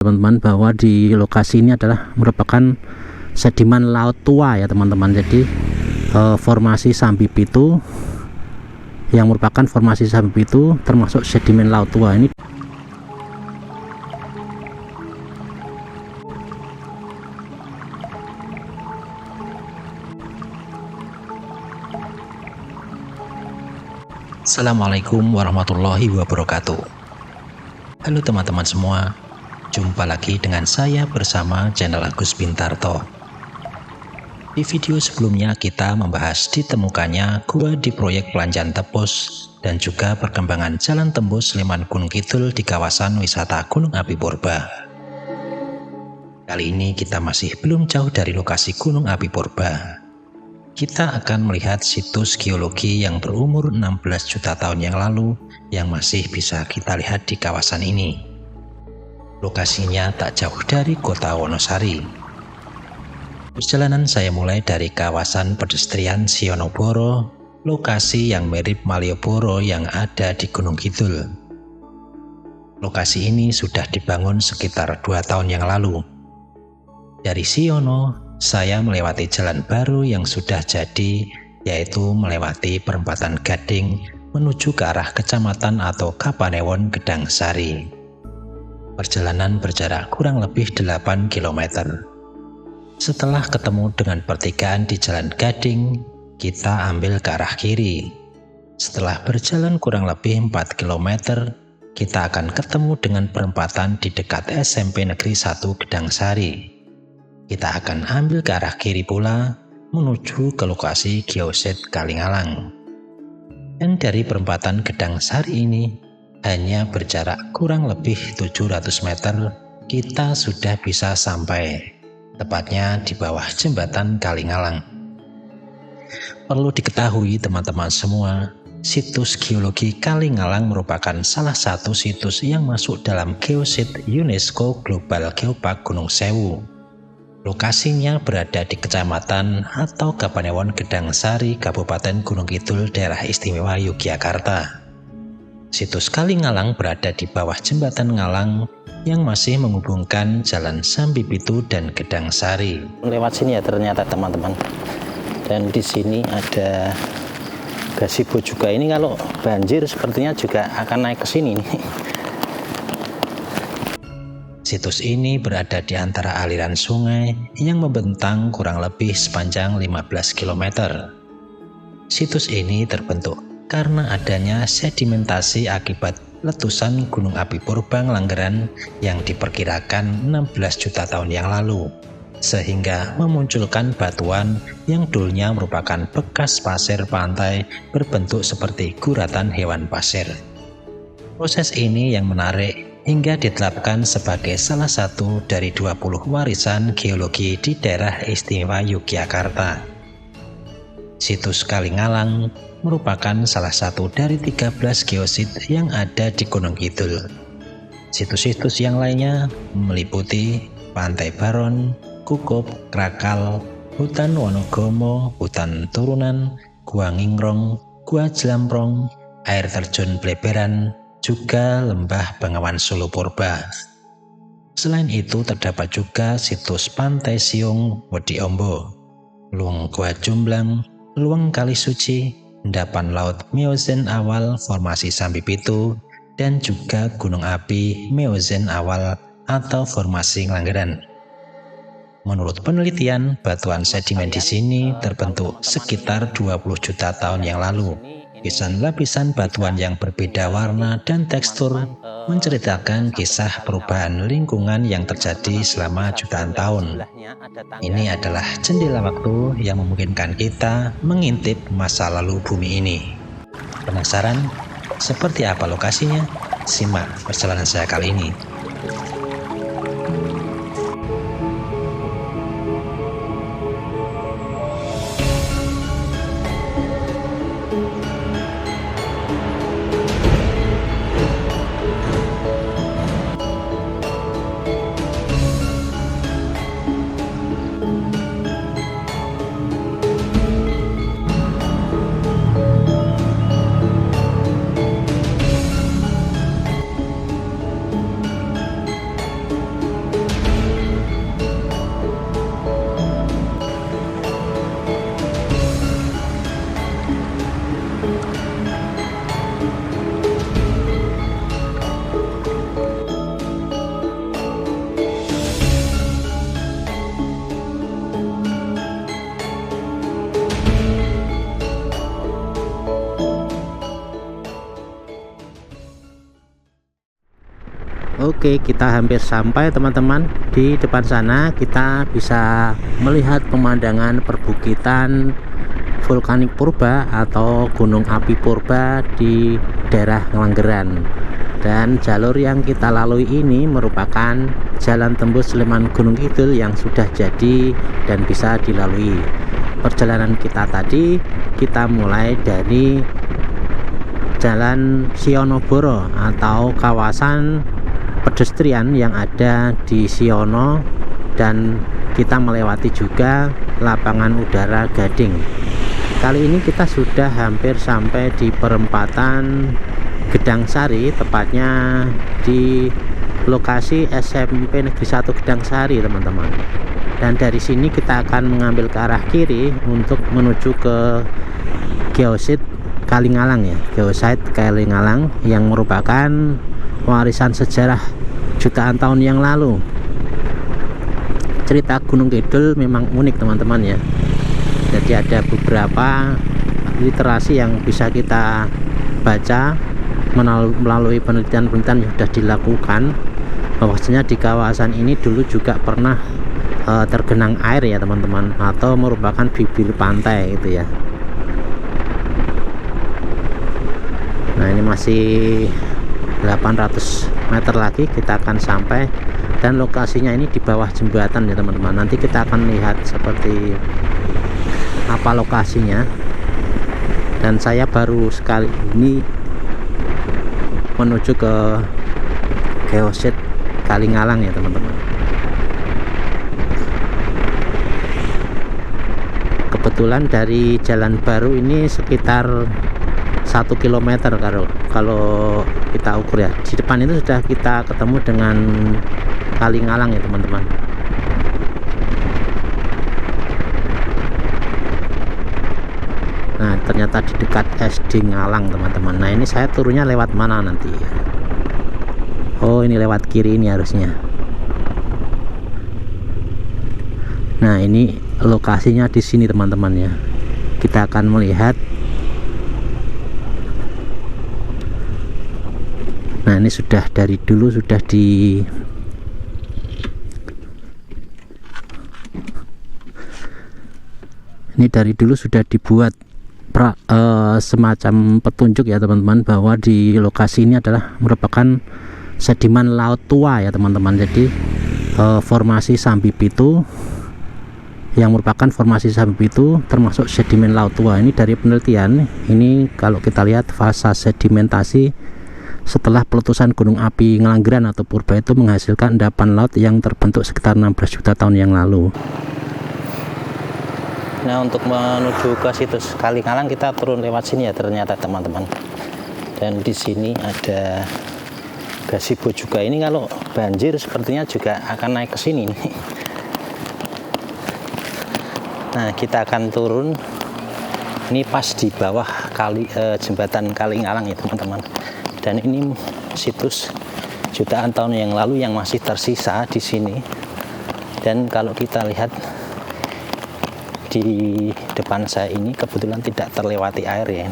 teman-teman, bahwa di lokasi ini adalah merupakan sedimen laut tua ya teman-teman. Jadi formasi Sambi Pitu yang merupakan formasi Sambi Pitu termasuk sedimen laut tua ini. Assalamualaikum warahmatullahi wabarakatuh. Halo teman-teman semua, jumpa lagi dengan saya bersama channel Agus Bintarto. Di video sebelumnya kita membahas ditemukannya gua di proyek Pelanjan Tepus dan juga perkembangan jalan tembus Sleman Gunung Kidul di kawasan wisata Gunung Api Purba. Kali ini kita masih belum jauh dari lokasi Gunung Api Purba. Kita akan melihat situs geologi yang berumur 16 juta tahun yang lalu yang masih bisa kita lihat di kawasan ini. Lokasinya tak jauh dari kota Wonosari. Perjalanan saya mulai dari kawasan pedestrian Sionoboro, lokasi yang mirip Malioboro yang ada di Gunung Kidul. Lokasi ini sudah dibangun sekitar 2 tahun yang lalu. Dari Siono, saya melewati jalan baru yang sudah jadi, yaitu melewati perempatan Gading menuju ke arah kecamatan atau Kapanewon Gedang Sari. Perjalanan berjarak kurang lebih 8 km. Setelah ketemu dengan pertigaan di jalan Gading, kita ambil ke arah kiri. Setelah berjalan kurang lebih 4 km, kita akan ketemu dengan perempatan di dekat SMP Negeri 1 Gedang Sari. Kita akan ambil ke arah kiri pula menuju ke lokasi geoset Kalingalang. Dan dari perempatan Gedang Sari ini hanya berjarak kurang lebih 700 meter kita sudah bisa sampai, tepatnya di bawah jembatan Kalingalang. Perlu diketahui teman-teman semua, situs geologi Kalingalang merupakan salah satu situs yang masuk dalam geosit UNESCO Global Geopark Gunung Sewu. Lokasinya berada di Kecamatan atau Kapanewon Gedang Sari, Kabupaten Gunung Kidul, Daerah Istimewa Yogyakarta. Situs Kalingalang berada di bawah jembatan Ngalang yang masih menghubungkan Jalan Sambi Pitu dan Gedang Sari. Lewat sini ya ternyata teman-teman. Dan di sini ada gazebo juga. Ini kalau banjir sepertinya juga akan naik ke sini nih. Situs ini berada di antara aliran sungai yang membentang kurang lebih sepanjang 15 km. Situs ini terbentuk karena adanya sedimentasi akibat letusan Gunung Api Purba Ngelanggeran yang diperkirakan 16 juta tahun yang lalu, sehingga memunculkan batuan yang dulunya merupakan bekas pasir pantai berbentuk seperti guratan hewan pasir. Proses ini yang menarik hingga ditetapkan sebagai salah satu dari 20 warisan geologi di daerah istimewa Yogyakarta. Situs Kalingalang merupakan salah satu dari 13 geosit yang ada di Gunung Kidul. Situs-situs yang lainnya meliputi Pantai Baron, Kukup, Krakal, Hutan Wonogomo, Hutan Turunan, Gua Ngingrong, Gua Jelamprong, Air Terjun Bleberan, juga Lembah Bengawan Solo Purba. Selain itu terdapat juga situs Pantai Siung, Wedi Ombo, Luang Gua Jumblang, Luang Kali Suci, endapan laut Meozen awal formasi Sambi Pitu, dan juga gunung api Meozen awal atau formasi Ngelanggeran. Menurut penelitian, batuan sedimen di sini terbentuk sekitar 20 juta tahun yang lalu. Lapisan batuan yang berbeda warna dan tekstur menceritakan kisah perubahan lingkungan yang terjadi selama jutaan tahun. Ini adalah jendela waktu yang memungkinkan kita mengintip masa lalu bumi ini. Penasaran seperti apa lokasinya? Simak perjalanan saya kali ini. Oke, kita hampir sampai teman-teman. Di depan sana kita bisa melihat pemandangan perbukitan vulkanik purba atau gunung api purba di daerah Ngelanggeran. Dan jalur yang kita lalui ini merupakan jalan tembus Sleman Gunung Kidul yang sudah jadi dan bisa dilalui. Perjalanan kita tadi kita mulai dari Jalan Sionoboro atau kawasan pedestrian yang ada di Siono, dan kita melewati juga lapangan udara Gading. Kali ini kita sudah hampir sampai di perempatan Gedang Sari, tepatnya di lokasi SMP Negeri 1 Gedang Sari teman-teman. Dan dari sini kita akan mengambil ke arah kiri untuk menuju ke Geosit Kalingalang ya, Geosite Kalingalang yang merupakan warisan sejarah jutaan tahun yang lalu. Cerita Gunung Kidul memang unik teman-teman ya. Jadi ada beberapa literasi yang bisa kita baca melalui penelitian-penelitian yang sudah dilakukan, bahwasanya di kawasan ini dulu juga pernah tergenang air ya teman-teman, atau merupakan bibir pantai gitu ya. Nah, ini masih 800 meter lagi kita akan sampai, dan lokasinya ini di bawah jembatan ya teman-teman. Nanti kita akan lihat seperti apa lokasinya. Dan saya baru sekali ini menuju ke Geosit Kalingalang ya teman-teman. Kebetulan dari jalan baru ini sekitar 1 km kalau kita ukur ya. Di depan itu sudah kita ketemu dengan Kalingalang ya teman-teman. Nah, ternyata di dekat SD Ngalang teman-teman. Nah, ini saya turunnya lewat mana nanti? Oh, ini lewat kiri ini harusnya. Nah, ini lokasinya di sini teman-teman ya. Kita akan melihat. Nah, ini sudah dari dulu sudah dibuat semacam petunjuk ya teman-teman, bahwa di lokasi ini adalah merupakan sedimen laut tua ya teman-teman. Jadi formasi Sambi Pitu yang merupakan formasi Sambi Pitu termasuk sedimen laut tua. Ini dari penelitian, ini kalau kita lihat fase sedimentasi setelah peletusan gunung api Ngelanggeran atau purba itu menghasilkan endapan laut yang terbentuk sekitar 16 juta tahun yang lalu. Nah, untuk menuju ke situs Kalingalang kita turun lewat sini ya ternyata teman-teman. Dan di sini ada gazebo juga. Ini kalau banjir sepertinya juga akan naik ke sini nih. Nah, kita akan turun. Ini pas di bawah jembatan Kalingalang ya teman-teman. Dan ini situs jutaan tahun yang lalu yang masih tersisa di sini. Dan kalau kita lihat di depan saya ini kebetulan tidak terlewati air ya.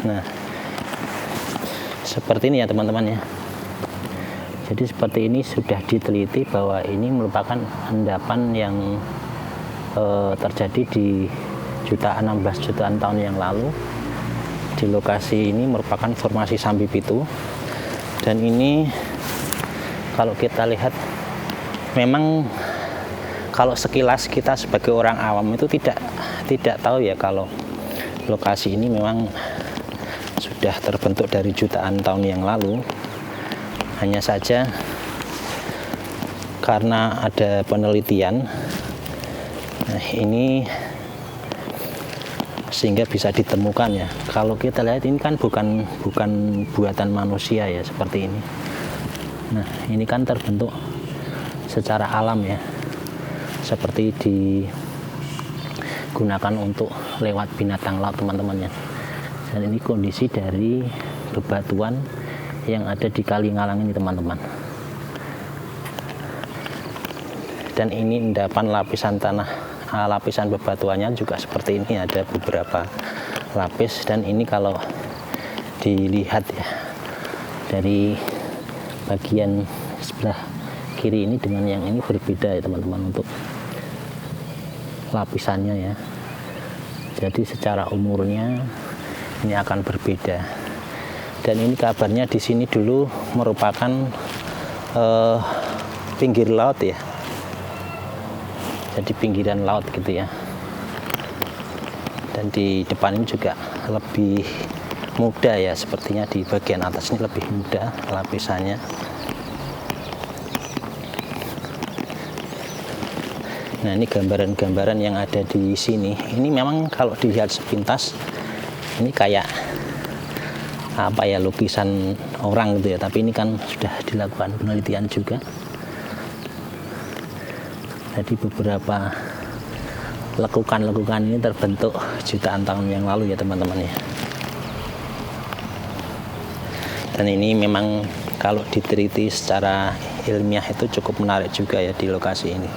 Nah, seperti ini ya teman-teman ya. Jadi seperti ini sudah diteliti bahwa ini merupakan endapan yang terjadi di 16 jutaan tahun yang lalu. Di lokasi ini merupakan formasi Sambi Pitu, dan ini kalau kita lihat memang kalau sekilas kita sebagai orang awam itu tidak tahu ya kalau lokasi ini memang sudah terbentuk dari jutaan tahun yang lalu. Hanya saja karena ada penelitian, nah ini sehingga bisa ditemukan ya. Kalau kita lihat ini kan bukan buatan manusia ya seperti ini. Nah, ini kan terbentuk secara alam ya, seperti digunakan untuk lewat binatang laut teman-teman ya. Dan ini kondisi dari bebatuan yang ada di Kalingalang ini teman-teman. Dan ini endapan lapisan tanah, lapisan bebatuannya juga seperti ini, ada beberapa lapis. Dan ini kalau dilihat ya dari bagian sebelah kiri ini dengan yang ini berbeda ya teman-teman untuk lapisannya ya. Jadi secara umurnya ini akan berbeda. Dan ini kabarnya di sini dulu merupakan pinggir laut ya. Jadi pinggiran laut gitu ya. Dan di depan ini juga lebih muda ya, sepertinya di bagian atas ini lebih muda lapisannya. Nah, ini gambaran-gambaran yang ada di sini. Ini memang kalau dilihat sepintas ini kayak apa ya, lukisan orang gitu ya, tapi ini kan sudah dilakukan penelitian juga. Jadi beberapa lekukan-lekukan ini terbentuk jutaan tahun yang lalu ya teman-teman ya. Dan ini memang kalau diteliti secara ilmiah itu cukup menarik juga ya di lokasi ini.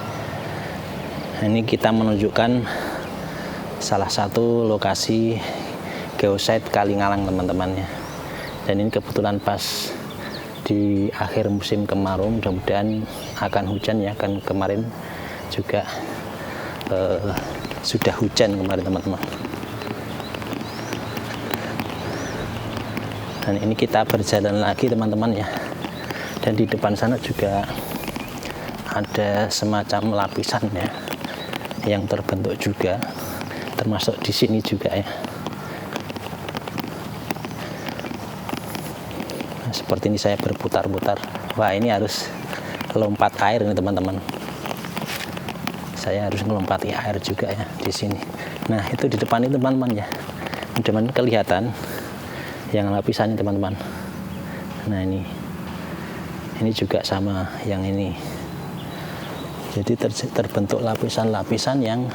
Nah, ini kita menunjukkan salah satu lokasi geosite Kalingalang teman-teman ya. Dan ini kebetulan pas di akhir musim kemarau, mudah-mudahan akan hujan ya. Kan kemarin juga sudah hujan kemarin teman-teman. Dan ini kita berjalan lagi teman-teman ya. Dan di depan sana juga ada semacam lapisan ya yang terbentuk juga, termasuk di sini juga ya. Nah, seperti ini saya berputar-putar. Wah, ini harus lompat air ini teman-teman. Saya harus melompati air juga ya di sini. Nah, itu di depan ini teman-teman ya. Mudah-mudahan kelihatan yang lapisannya teman-teman. Nah, ini juga sama yang ini. Jadi terbentuk lapisan-lapisan yang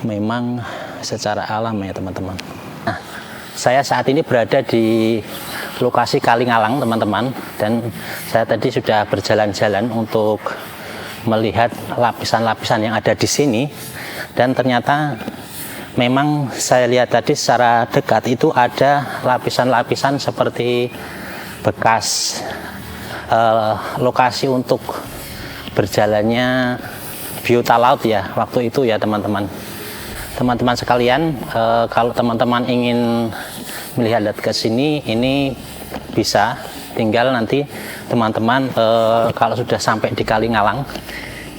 memang secara alam ya teman-teman. Nah, saya saat ini berada di lokasi Kalingalang teman-teman, dan saya tadi sudah berjalan-jalan untuk melihat lapisan-lapisan yang ada di sini, dan ternyata memang saya lihat tadi secara dekat itu ada lapisan-lapisan seperti bekas lokasi untuk berjalannya biota laut ya waktu itu ya teman-teman. Teman-teman sekalian, kalau teman-teman ingin melihat ke sini, ini bisa, tinggal nanti teman-teman kalau sudah sampai di Kalingalang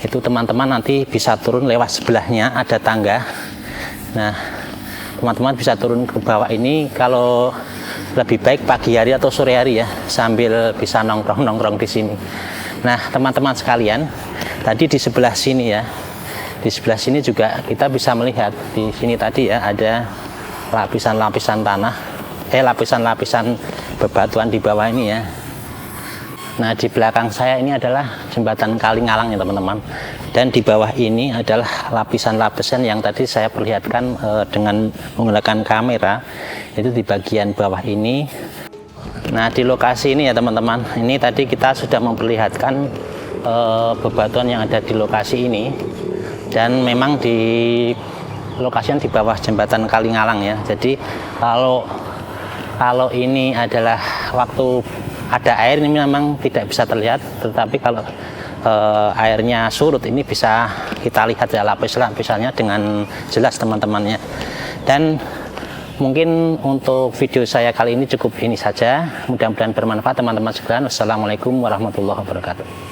itu teman-teman nanti bisa turun lewat sebelahnya, ada tangga. Nah, teman-teman bisa turun ke bawah ini kalau lebih baik pagi hari atau sore hari ya, sambil bisa nongkrong-nongkrong di sini. Nah, teman-teman sekalian, tadi di sebelah sini ya, di sebelah sini juga kita bisa melihat di sini tadi ya ada lapisan-lapisan tanah, lapisan-lapisan bebatuan di bawah ini ya. Nah, di belakang saya ini adalah jembatan Kalingalang ya teman-teman. Dan di bawah ini adalah lapisan-lapisan yang tadi saya perlihatkan dengan menggunakan kamera, itu di bagian bawah ini. Nah, di lokasi ini ya teman-teman, ini tadi kita sudah memperlihatkan bebatuan yang ada di lokasi ini. Dan memang di lokasi yang di bawah jembatan Kalingalang ya. Jadi kalau ini adalah waktu ada air, ini memang tidak bisa terlihat, tetapi kalau airnya surut ini bisa kita lihat ya lapis-lapisannya dengan jelas teman-temannya. Dan mungkin untuk video saya kali ini cukup ini saja, mudah-mudahan bermanfaat teman-teman sekalian. Wassalamualaikum warahmatullahi wabarakatuh.